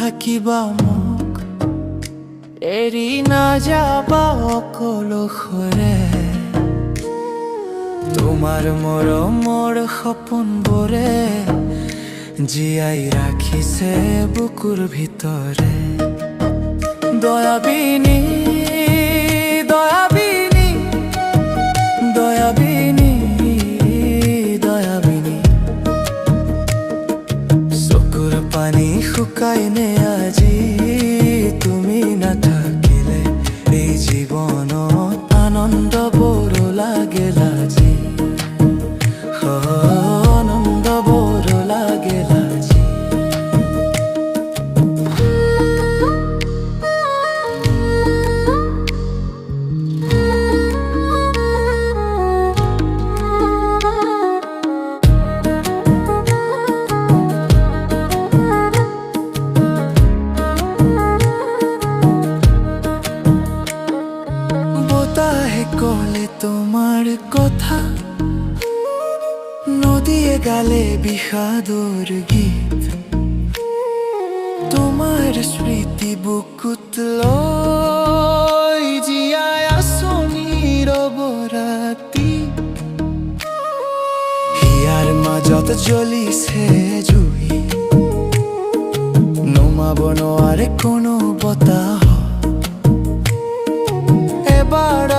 থাকিবা মোক এৰি নাযাবা অকলশৰে। তোমাৰ মৰমৰ সপোনবোৰে জীয়াই ৰাখিছে বুকুৰ ভিতৰে। দয়াবিনী দয়াবিনী দয়াবিনী দয়াবিনী, চকুৰ পানী শুকাইনে আজি তুমি নাথাকিলে। এই জীৱনত আনন্দ বৰ লাগে লাজি, আনন্দ বৰ লাগে লাজি। কলে তোমাৰ কথা, নদীয়ে গালে বিষাদৰ গীত। তোমাৰ স্মৃতি বুকুত লৈ জীয়াই আছো নীৰৱৰাতি। হিয়াৰ মাজত জ্বলিছে জুই, নুমাব নোৱাৰে কোনো বতাহ। এবাৰ